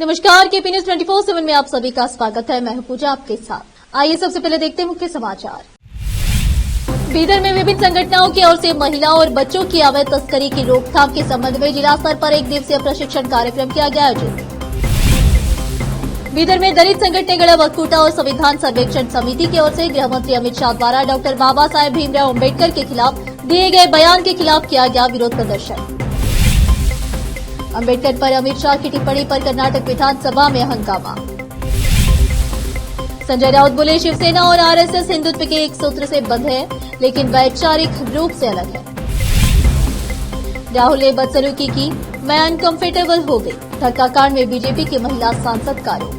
नमस्कार, KP news 24/7 में आप सभी का स्वागत है। मैं हूं पूजा आपके साथ। आइए सबसे पहले देखते हैं मुख्य समाचार। बीदर में विभिन्न संगठनों की ओर से महिलाओं और बच्चों की अवैध तस्करी की रोकथाम के संबंध में जिला स्तर पर 1 दिवसीय प्रशिक्षण कार्यक्रम किया गया आयोजित। बीदर में दलित संगठनಗಳ ಒಕ್ಕೂಟ और संविधान सर्वेक्षण समिति की ओर से गृह मंत्री अमित शाह द्वारा डॉक्टर बाबा साहेब भीमराव अम्बेडकर के खिलाफ दिए गए बयान के खिलाफ किया गया विरोध प्रदर्शन। अम्बेडकर पर अमित शाह की टिप्पणी पर कर्नाटक विधानसभा में हंगामा। संजय राउत बोले, शिवसेना और आरएसएस हिंदुत्व के एक सूत्र से बंधे हैं, लेकिन वैचारिक रूप से अलग है। राहुल ने बदसलूकी की, मैं अनकंफर्टेबल हो गई। धक्का कांड में बीजेपी की महिला सांसद का आरोप।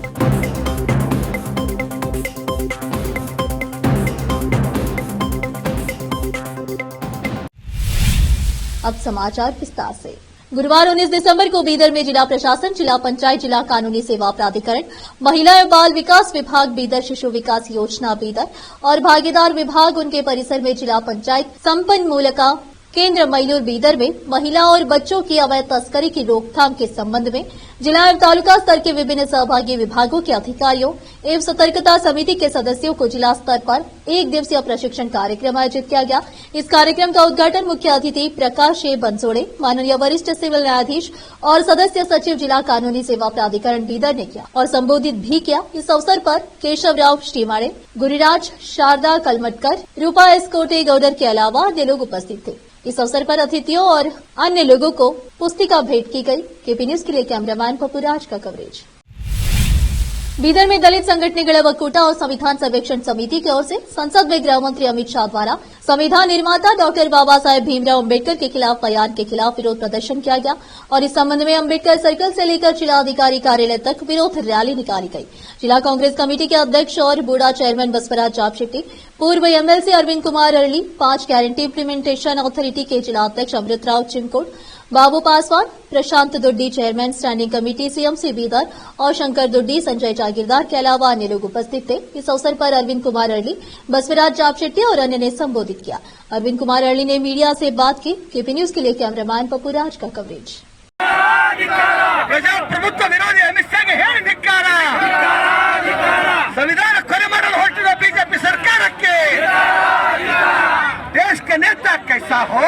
अब समाचार विस्तार से। गुरुवार 19 दिसंबर को बीदर में जिला प्रशासन, जिला पंचायत, जिला कानूनी सेवा प्राधिकरण, महिला एवं बाल विकास विभाग बीदर, शिशु विकास योजना बीदर और भागीदार विभाग उनके परिसर में जिला पंचायत संपन्नमूलका केंद्र मैलूर बीदर में महिला और बच्चों की अवैध तस्करी की रोकथाम के संबंध में जिला एवं तालुका स्तर के विभिन्न सहभागी विभागों के अधिकारियों एवं सतर्कता समिति के सदस्यों को जिला स्तर पर 1 दिवसीय प्रशिक्षण कार्यक्रम आयोजित किया गया। इस कार्यक्रम का उद्घाटन मुख्य अतिथि प्रकाश ए बंसोड़े, माननीय वरिष्ठ सिविल न्यायाधीश और सदस्य सचिव जिला कानूनी सेवा प्राधिकरण बीदर ने किया और संबोधित भी किया। इस अवसर पर केशवराव श्रीमाड़े, गुरुराज, शारदा कलमटकर, रूपा एस कोटे गौडर के अलावा अन्य लोग उपस्थित थे। इस अवसर पर अतिथियों और अन्य लोगों को पुस्तिका भेंट की गई। केपी न्यूज के लिए कैमरामैन पपुराज का कवरेज। बीदर में दलित संगठनಗಳ ಒಕ್ಕೂಟ और संविधान सर्वेक्षण समिति की ओर से संसद में गृह मंत्री अमित शाह द्वारा संविधान निर्माता डॉक्टर बाबा साहेब भीमराव अम्बेडकर के खिलाफ बयान के खिलाफ विरोध प्रदर्शन किया गया और इस संबंध में अम्बेडकर सर्कल से लेकर जिला अधिकारी कार्यालय तक विरोध रैली निकाली गई। जिला कांग्रेस कमेटी के अध्यक्ष और बूढ़ा चेयरमैन बसवराज जापशेट्टी, पूर्व MLC Arvind Kumar Arali, 5 guarantee implementation authority के जिला अध्यक्ष Amritrao Chimkode, Babu Paswan, Prashant Duddi chairman standing committee CMC Bidar और शंकर दुड्डी, संजय जागीरदार के अलावा अन्य लोग उपस्थित थे। इस अवसर पर अरविंद कुमार अरली, बसवराज जापशेट्टी और अन्य ने संबोधित किया। अरविंद कुमार अरली ने मीडिया से बात की। केपी न्यूज के लिए कैमरामैन पपुराज का कवरेज। ಪ್ರಜಾಪ್ರಭುತ್ವ ವಿರೋಧಿ ಅಮಿತ್ ಶಾಗೆ ಹೇಳಿ ಧಿಕ್ಕಾರ, ಸಂವಿಧಾನ ಕೊಲೆ ಮಾಡಲು ಹೊರಟಿರುವ ಬಿಜೆಪಿ ಸರ್ಕಾರಕ್ಕೆ देश के नेता कैसा हो,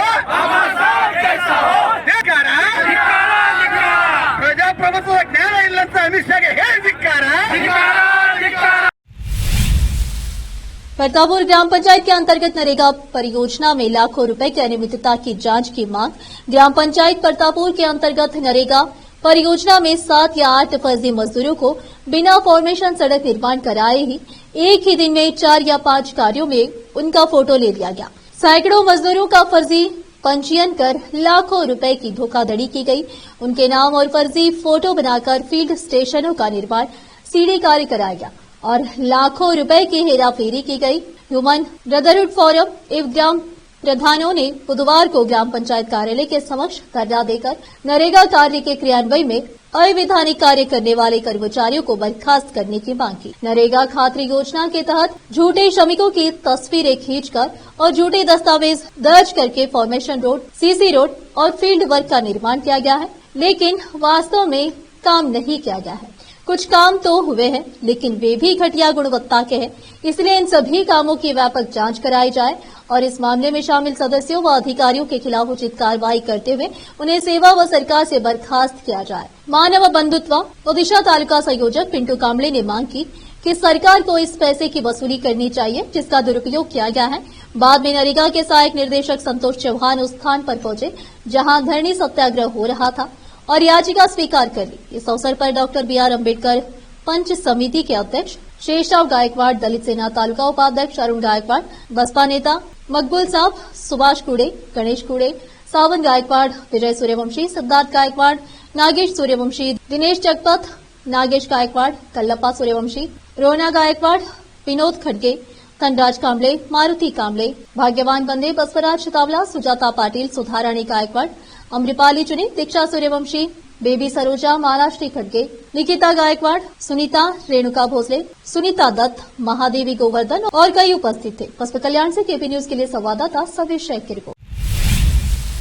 ಧಿಕ್ಕಾರ, ಪ್ರಜಾಪ್ರಭುತ್ವದ ಜ್ಞಾನ ಇಲ್ಲಂತ ಅಮಿತ್ ಶಾಗೆ ಹೇಳಿ ಧಿಕ್ಕಾರ। प्रतापपुर ग्राम पंचायत के अंतर्गत नरेगा परियोजना में लाखों रुपए की अनियमितता की जांच की मांग। ग्राम पंचायत प्रतापपुर के अंतर्गत नरेगा परियोजना में 7 या 8 फर्जी मजदूरों को बिना फॉर्मेशन सड़क निर्माण कराए ही एक ही दिन में 4 या 5 कार्यों में उनका फोटो ले लिया गया। सैकड़ों मजदूरों का फर्जी पंजीयन कर लाखों रुपए की धोखाधड़ी की गई। उनके नाम और फर्जी फोटो बनाकर फील्ड स्टेशनों का निर्माण सीढ़ी कार्य कराया गया और लाखों रुपए की हेराफेरी की गई। ह्यूमन ब्रदरहुड फोरम एवं ग्राम प्रधानों ने बुधवार को ग्राम पंचायत कार्यालय के समक्ष धरना देकर नरेगा कार्य के क्रियान्वयन में अवैधानिक कार्य करने वाले कर्मचारियों को बर्खास्त करने की मांग की। नरेगा खातिर योजना के तहत झूठे श्रमिकों की तस्वीरें खींचकर और झूठे दस्तावेज दर्ज करके फॉर्मेशन रोड, सीसी रोड और फील्ड वर्क का निर्माण किया गया है, लेकिन वास्तव में काम नहीं किया गया है। कुछ काम तो हुए हैं, लेकिन वे भी घटिया गुणवत्ता के हैं। इसलिए इन सभी कामों की व्यापक जांच कराई जाए और इस मामले में शामिल सदस्यों व अधिकारियों के खिलाफ उचित कार्रवाई करते हुए उन्हें सेवा व सरकार से बर्खास्त किया जाए। मानव बंधुत्व ओडिशा तालुका संयोजक पिंटू कांबले ने मांग की कि सरकार को इस पैसे की वसूली करनी चाहिए जिसका दुरुपयोग किया गया है। बाद में नरेगा के सहायक निर्देशक संतोष चौहान उस स्थान पर पहुंचे जहां धरनी सत्याग्रह हो रहा था और याचिका स्वीकार कर ली। इस अवसर पर डॉक्टर बीआर अम्बेडकर पंच समिति के अध्यक्ष शेषराव गायकवाड़, दलित सेना तालुका उपाध्यक्ष अरुण गायकवाड़, बसपा नेता मकबूल साहब, सुभाष कुड़े, गणेश कुड़े, सावन गायकवाड़, विजय सूर्यवंशी, सिद्धार्थ गायकवाड़, नागेश सूर्यवंशी, दिनेश जगपत, नागेश गायकवाड़, कल्लप्पा सूर्यवंशी, रोना गायकवाड़, विनोद खड़गे, धनराज कांबले, मारुति कांबले, भाग्यवान बंदे, बसवराज तावला, सुजाता पाटिल, सुधाराणी गायकवाड़, अमृपाली चुनी, दीक्षा सूर्यवंशी, बेबी सरोजा, महाराष्ट्री खड़गे, निकिता गायकवाड़, सुनीता, रेणुका भोसले, सुनीता दत्त, महादेवी गोवर्धन और कई उपस्थित थे। पशु कल्याण से केपी न्यूज के लिए संवाददाता सवेश शेख की रिपोर्ट।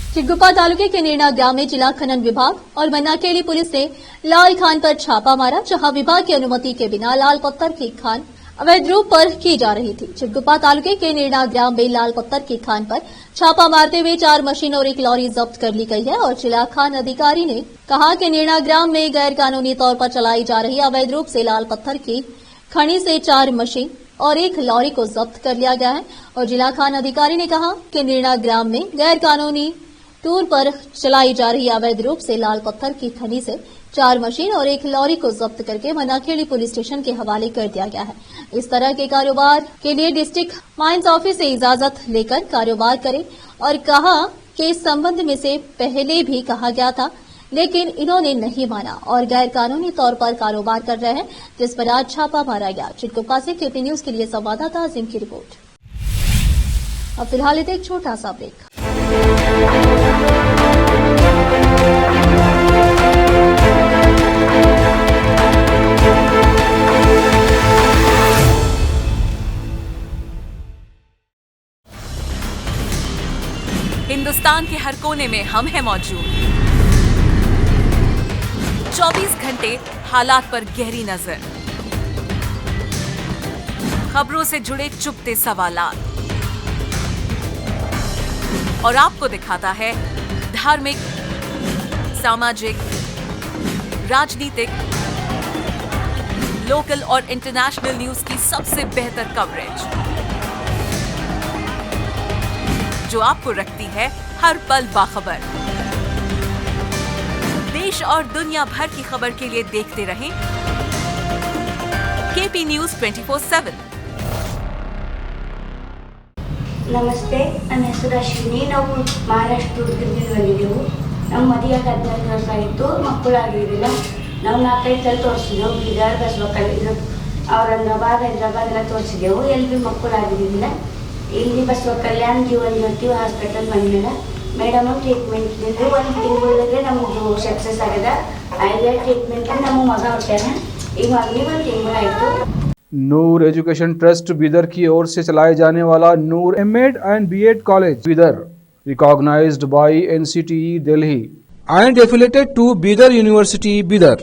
चिटगुप्पा तालुके के निर्णा ग्राम में जिला खनन विभाग और मन्नाखेड़ी पुलिस ने लाल खान पर छापा मारा, जहां विभाग की अनुमति के बिना लाल पत्थर की खान अवैध रूप पर की जा रही थी। चिटगुप्पा तालुके के निर्णा ग्राम में लाल पत्थर की खान पर छापा मारते हुए 4 मशीन और 1 लॉरी जब्त कर ली गई है और जिला खान अधिकारी ने कहा कि निर्णा ग्राम में गैर कानूनी तौर पर चलाई जा रही अवैध रूप से लाल पत्थर की खनी से 4 मशीन और 1 लॉरी को जब्त कर लिया गया है और जिला खान अधिकारी ने कहा कि निर्णा ग्राम में गैर कानूनी टूर पर चलाई जा रही अवैध रूप से लाल पत्थर की खनी से 4 मशीन और 1 लॉरी को जब्त करके मन्नाखेड़ी पुलिस स्टेशन के हवाले कर दिया गया है। इस तरह के कारोबार के लिए डिस्ट्रिक्ट माइंस ऑफिस से इजाजत लेकर कारोबार करें और कहा कि इस संबंध में से पहले भी कहा गया था, लेकिन इन्होंने नहीं माना और गैर कानूनी तौर पर कारोबार कर रहे हैं, जिस पर आज छापा मारा गया। चिटगुप्पा से केपी न्यूज के लिए संवाददाता अजीम की रिपोर्ट। अब फिलहाल लेते एक छोटा सा ब्रेक। हिंदुस्तान के हर कोने में हम हैं मौजूद। 24 घंटे हालात पर गहरी नजर, खबरों से जुड़े चुपते सवालात और आपको दिखाता है धार्मिक, सामाजिक, राजनीतिक, लोकल और इंटरनेशनल न्यूज की सबसे बेहतर कवरेज, जो आपको रखती है हर पल बाखबर। देश और दुनिया भर की खबर के लिए देखते रहें केपी न्यूज 24/7। ನಮಸ್ತೆ, ನನ್ನ ಹೆಸರು ಅಶ್ವಿನಿ. ನಾವು ಮಹಾರಾಷ್ಟ್ರದಿಂದ ಬಂದಿದ್ದೆವು. ನಮ್ಮ ಮದುವೆಗೆ 14 ವರ್ಷ ಆಯಿತು, ಮಕ್ಕಳಾಗಿರಲಿಲ್ಲ. ನಾವು 4-5 ಸಲ ತೋರಿಸಿದೆವು, ಬೀದರ್, ಬಸವಕಲ್ಯಾಣ, ಔರಂಗಾಬಾದ್, ಹೈದರಾಬಾದ್ ಎಲ್ಲ ತೋರಿಸಿದೆವು. ಎಲ್ಲಿ ಮಕ್ಕಳಾಗಿರಲಿಲ್ಲ. ಇಲ್ಲಿ ಬಸವಕಲ್ಯಾಣ ಜೀವನ್ ಜ್ಯೋತಿ ಹಾಸ್ಪಿಟಲ್ ಬಂದಿಲ್ಲ. ಮೇಡಮ್ ಟ್ರೀಟ್ಮೆಂಟ್ ಇದ್ದಿದ್ದು 1 ತಿಂಗಳಿಗೆ ನಮ್ಮದು ಸಕ್ಸಸ್ ಆಗಿದೆ. ಆಯ್ತು ಟ್ರೀಟ್ಮೆಂಟ್ ನಮ್ಮ ಮಗ ಹುಟ್ಟಾನ. ಈಗ ಮಗನಿಗೆ 1 ತಿಂಗಳಾಯಿತು. नूर एजुकेशन ट्रस्ट बीदर की ओर से चलाए जाने वाला Noor MEd and BEd college Bidar, recognised by NCTE Delhi and affiliated to Bidar University, Bidar.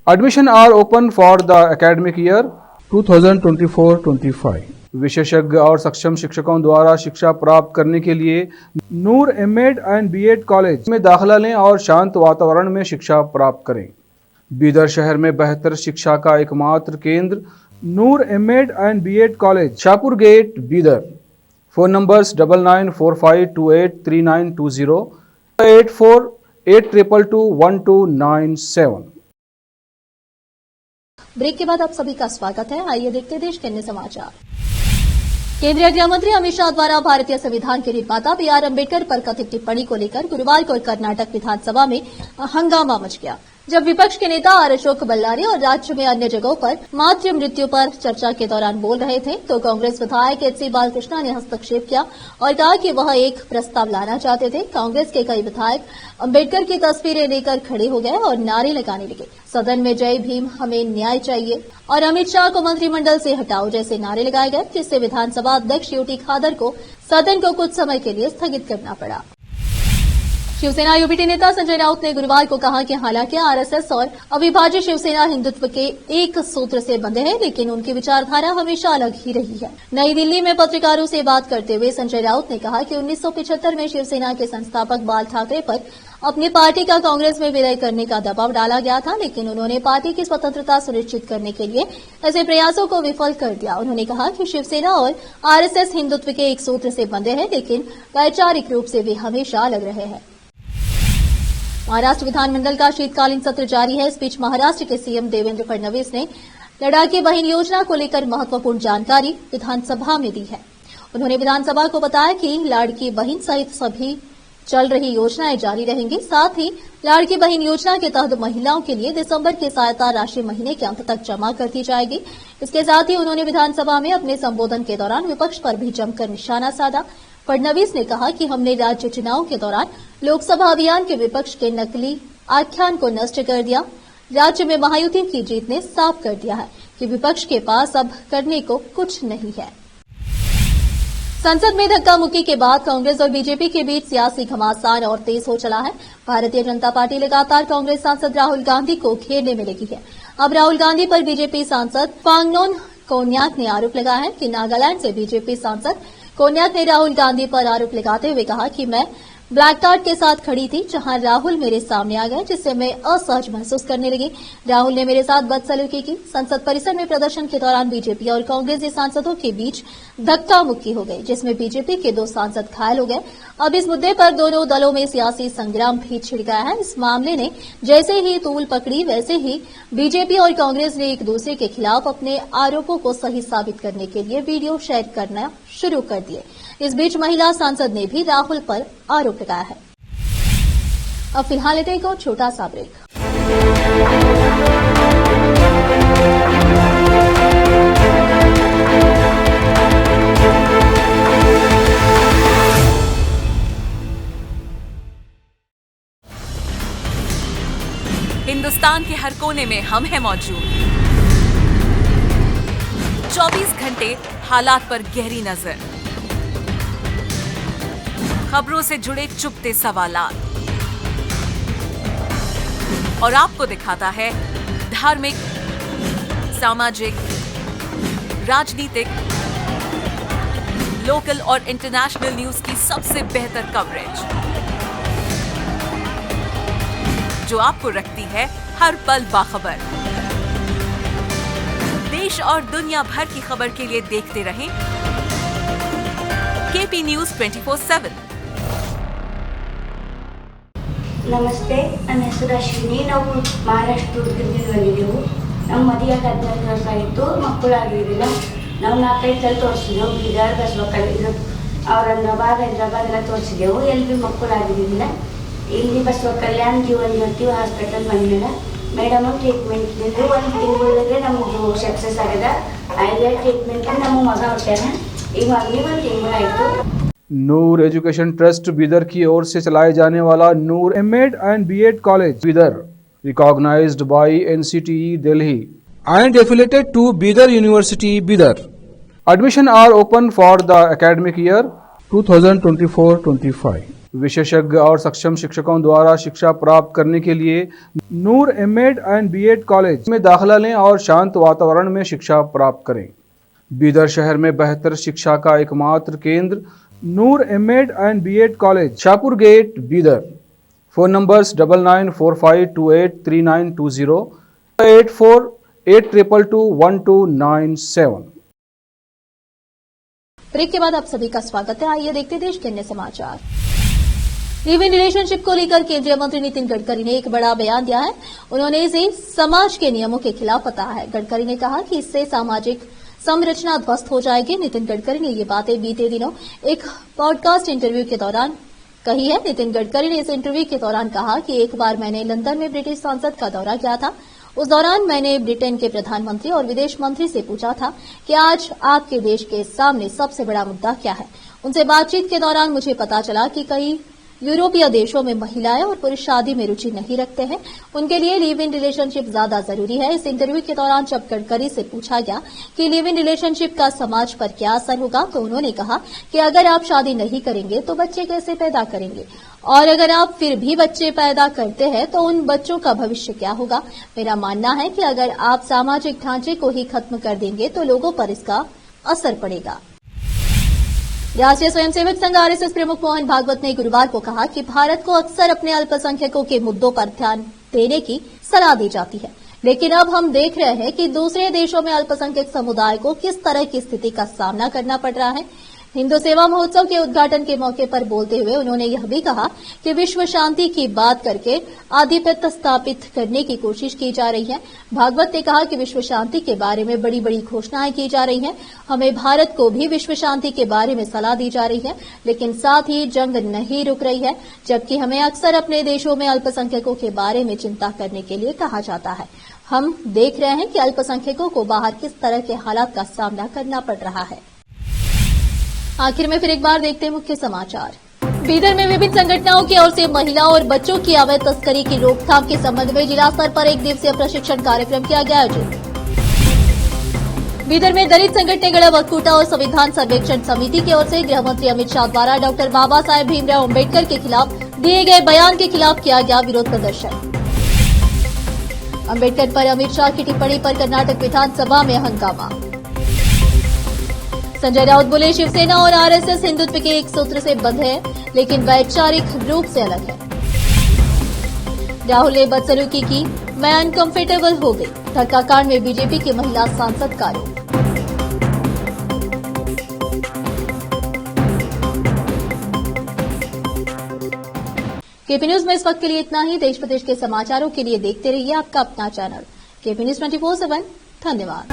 Admission are open for the academic year 2024-25. विशेषज्ञ और सक्षम शिक्षकों द्वारा शिक्षा प्राप्त करने के लिए नूर एमएड एंड बीएड कॉलेज में दाखिला लें और शांत वातावरण में शिक्षा प्राप्त करें। बीदर शहर में बेहतर शिक्षा का एकमात्र केंद्र Noor MEd and BEd college, Shahpur gate, Bidar. Phone numbers 9945283920, 8482221297। Break के बाद आप सभी का स्वागत है। आइए देखते हैं देश के अन्य समाचार। केंद्रीय गृह मंत्री अमित शाह द्वारा भारतीय संविधान के निर्माता BR अम्बेडकर पर कथित टिप्पणी को लेकर गुरुवार को कर्नाटक विधानसभा में हंगामा मच गया, जब विपक्ष के नेता आर अशोक बल्लारी और राज्य में अन्य जगहों पर मातृ मृत्यु पर चर्चा के दौरान बोल रहे थे, तो कांग्रेस विधायक HC बालकृष्ण ने हस्तक्षेप किया और कहा कि वह एक प्रस्ताव लाना चाहते थे। कांग्रेस के कई विधायक अम्बेडकर की तस्वीरें लेकर खड़े हो गए और नारे लगाने लगे। सदन में जय भीम, हमें न्याय चाहिए और अमित शाह को मंत्रिमंडल से हटाओ जैसे नारे लगाए गए, जिससे विधानसभा अध्यक्ष यूटी खादर को सदन को कुछ समय के लिए स्थगित करना पड़ा। शिवसेना यूपीटी नेता संजय राउत ने गुरुवार को कहा कि हालांकि आरएसएस और अविभाज्य शिवसेना हिंदुत्व के एक सूत्र से बंधे हैं, लेकिन उनकी विचारधारा हमेशा अलग ही रही है। नई दिल्ली में पत्रकारों से बात करते हुए संजय राउत ने कहा कि 1975 में शिवसेना के संस्थापक बाल ठाकरे पर अपनी पार्टी का कांग्रेस में विलय करने का दबाव डाला गया था, लेकिन उन्होंने पार्टी की स्वतंत्रता सुनिश्चित करने के लिए ऐसे प्रयासों को विफल कर दिया। उन्होंने कहा कि शिवसेना और आरएसएस हिंदुत्व के एक सूत्र से बंधे हैं, लेकिन वैचारिक रूप से वे हमेशा अलग रहे हैं। महाराष्ट्र विधानमंडल का शीतकालीन सत्र जारी है। इस बीच महाराष्ट्र के सीएम देवेंद्र फडणवीस ने लड़ाकी बहन योजना को लेकर महत्वपूर्ण जानकारी विधानसभा में दी है। उन्होंने विधानसभा को बताया कि लाड़की बहन सहित सभी चल रही योजनाएं जारी रहेंगी। साथ ही लाड़की बहन योजना के तहत महिलाओं के लिए दिसंबर की सहायता राशि महीने के अंत तक जमा कर दी जाएगी। इसके साथ ही उन्होंने विधानसभा में अपने संबोधन के दौरान विपक्ष पर भी जमकर निशाना साधा। फडणवीस ने कहा कि हमने राज्य चुनाव के दौरान लोकसभा अभियान के विपक्ष के नकली आख्यान को नष्ट कर दिया। राज्य में महायुति की जीत ने साफ कर दिया है कि विपक्ष के पास अब करने को कुछ नहीं है। संसद में धक्का मुक्की के बाद कांग्रेस और बीजेपी के बीच सियासी घमासान और तेज हो चला है। भारतीय जनता पार्टी लगातार कांग्रेस सांसद राहुल गांधी को घेरने में लगी है। अब राहुल गांधी पर बीजेपी सांसद पांगनोन कोन्याक ने आरोप लगाया है कि नागालैंड से बीजेपी सांसद कोन्याक ने राहुल गांधी पर आरोप लगाते हुए कहा कि मैं ब्लैक कार्ड के साथ खड़ी थी, जहां राहुल मेरे सामने आ गए, जिससे मैं असहज महसूस करने लगी। राहुल ने मेरे साथ बदसलूकी की। संसद परिसर में प्रदर्शन के दौरान बीजेपी और कांग्रेसी सांसदों के बीच धक्का मुक्की हो गई, जिसमें बीजेपी के 2 सांसद घायल हो गए। अब इस मुद्दे पर दोनों दलों में सियासी संग्राम भी छिड़ गया है। इस मामले ने जैसे ही तूल पकड़ी, वैसे ही बीजेपी और कांग्रेस ने एक दूसरे के खिलाफ अपने आरोपों को सही साबित करने के लिए वीडियो शेयर करना शुरू कर दिए। इस बीच महिला सांसद ने भी राहुल पर आरोप लगाया है। अब फिलहाल लेते हैं एक छोटा सा ब्रेक। हिंदुस्तान के हर कोने में हम हैं मौजूद। 24 घंटे हालात पर गहरी नजर, खबरों से जुड़े चुपते सवालात, और आपको दिखाता है धार्मिक, सामाजिक, राजनीतिक, लोकल और इंटरनेशनल न्यूज की सबसे बेहतर कवरेज, जो आपको रखती है हर पल बाखबर। देश और दुनिया भर की खबर के लिए देखते रहें केपी न्यूज 24/7। ನಮಸ್ತೆ, ನನ್ನ ಹೆಸರು ಅಶ್ವಿನಿ. ನಾವು ಮಹಾರಾಷ್ಟ್ರ ಉಡುಪಿಯಿಂದ ಬಂದಿದ್ದೆವು. ನಮ್ಮ ಮದುವೆಯಾಗಿ 14 ವರ್ಷ ಆಯಿತು, ಮಕ್ಕಳಾಗಿರಲಿಲ್ಲ. ನಾವು 4-5 ಸಲ ತೋರಿಸಿದೆವು. ಬೀದರ್, ಬಸವಕಲ್ಯಾಣ, ಔರಂಗಾಬಾದ್, ಹೈದರಾಬಾದ್ ಎಲ್ಲ ತೋರಿಸಿದೆವು. ಎಲ್ಲಿ ಭೀ ಮಕ್ಕಳಾಗಿರಲಿಲ್ಲ. ಇಲ್ಲಿ ಬಸವಕಲ್ಯಾಣ ಜೀವನ್ ಜ್ಯೋತಿ ಹಾಸ್ಪಿಟಲ್ ಬಂದಿಲ್ಲ. ಮೇಡಮ್ ಟ್ರೀಟ್ಮೆಂಟ್ ಇದ್ದಿದ್ದು 1 ತಿಂಗಳಿಗೆ ನಮ್ಮದು ಸಕ್ಸಸ್ ಆಗಿದೆ. ಆಯ್ತು ಟ್ರೀಟ್ಮೆಂಟ್ ನಮ್ಮ ಮಗ ಹುಟ್ಟ್ಯಾನ. ಈಗ ಮಗನಿಗೆ 1 ತಿಂಗಳಾಯಿತು. नूर एजुकेशन ट्रस्ट बीदर की ओर से चलाए जाने वाला Noor MEd and BEd college Bidar, recognised by NCTE Delhi and affiliated to Bidar University, Bidar. Admission are open for the academic year 2024-25. विशेषज्ञ और सक्षम शिक्षकों द्वारा शिक्षा प्राप्त करने के लिए नूर एमएड एंड बीएड कॉलेज में दाखिला लें और शांत वातावरण में शिक्षा प्राप्त करें। बीदर शहर में बेहतर शिक्षा का एकमात्र केंद्र Noor MEd and BEd college, Shahpur gate, Bidar. Phone numbers 9945283920, 8482221297। Break के बाद आप सभी का स्वागत है। आइए देखते देश के अन्य समाचार। लिव इन रिलेशनशिप को लेकर केंद्रीय मंत्री नितिन गडकरी ने एक बड़ा बयान दिया है। उन्होंने इसे समाज के नियमों के खिलाफ बताया है। गडकरी ने कहा कि इससे सामाजिक संरचना ध्वस्त हो जाएगी। नितिन गडकरी ने ये बातें बीते दिनों एक पॉडकास्ट इंटरव्यू के दौरान कही है। नितिन गडकरी ने इस इंटरव्यू के दौरान कहा कि एक बार मैंने लंदन में ब्रिटिश सांसद का दौरा किया था। उस दौरान मैंने ब्रिटेन के प्रधानमंत्री और विदेश मंत्री से पूछा था कि आज आपके देश के सामने सबसे बड़ा मुद्दा क्या है। उनसे बातचीत के दौरान मुझे पता चला कि कई यूरोपीय देशों में महिलाएं और पुरुष शादी में रुचि नहीं रखते हैं। उनके लिए लिव इन रिलेशनशिप ज्यादा जरूरी है। इस इंटरव्यू के दौरान जब गडकरी से पूछा गया कि लिव इन रिलेशनशिप का समाज पर क्या असर होगा, तो उन्होंने कहा कि अगर आप शादी नहीं करेंगे तो बच्चे कैसे पैदा करेंगे, और अगर आप फिर भी बच्चे पैदा करते हैं तो उन बच्चों का भविष्य क्या होगा। मेरा मानना है कि अगर आप सामाजिक ढांचे को ही खत्म कर देंगे तो लोगों पर इसका असर पड़ेगा। राष्ट्रीय स्वयंसेवक संघ आरएसएस प्रमुख मोहन भागवत ने गुरुवार को कहा कि भारत को अक्सर अपने अल्पसंख्यकों के मुद्दों पर ध्यान देने की सलाह दी जाती है, लेकिन अब हम देख रहे हैं कि दूसरे देशों में अल्पसंख्यक समुदाय को किस तरह की स्थिति का सामना करना पड़ रहा है। हिंदू सेवा महोत्सव के उद्घाटन के मौके पर बोलते हुए उन्होंने यह भी कहा कि विश्व शांति की बात करके आधिपत्य स्थापित करने की कोशिश की जा रही है। भागवत ने कहा कि विश्व शांति के बारे में बड़ी बड़ी घोषणाएं की जा रही हैं। हमें भारत को भी विश्व शांति के बारे में सलाह दी जा रही है, लेकिन साथ ही जंग नहीं रुक रही है, जबकि हमें अक्सर अपने देशों में अल्पसंख्यकों के बारे में चिंता करने के लिए कहा जाता है। हम देख रहे हैं कि अल्पसंख्यकों को बाहर किस तरह के हालात का सामना करना पड़ रहा है। आखिर में फिर एक बार देखते हैं मुख्य समाचार। बीदर में विभिन्न संगठनों की ओर से महिलाओं और बच्चों की अवैध तस्करी की रोकथाम के संबंध में जिला स्तर पर 1 दिवसीय प्रशिक्षण कार्यक्रम किया गया आयोजित। बीदर में दलित संगठनेಗಳ ಒಕ್ಕೂಟ और संविधान सर्वेक्षण समिति की ओर से गृह मंत्री अमित शाह द्वारा डॉक्टर बाबा साहेब भीमराव अम्बेडकर के खिलाफ दिए गए बयान के खिलाफ किया गया विरोध प्रदर्शन। अम्बेडकर पर अमित शाह की टिप्पणी पर कर्नाटक विधानसभा में हंगामा। संजय राउत बोले शिवसेना और आरएसएस हिंदुत्व के एक सूत्र से बंध है, लेकिन वैचारिक रूप से अलग है। राहुल ने बदसलूकी की, मैं अनकंफर्टेबल हो गई। धक्का कांड में बीजेपी की महिला सांसद का आरोप। केपी न्यूज में इस वक्त के लिए इतना ही। देश प्रदेश के समाचारों के लिए देखते रहिए आपका अपना चैनल केपी न्यूज 24/7। धन्यवाद।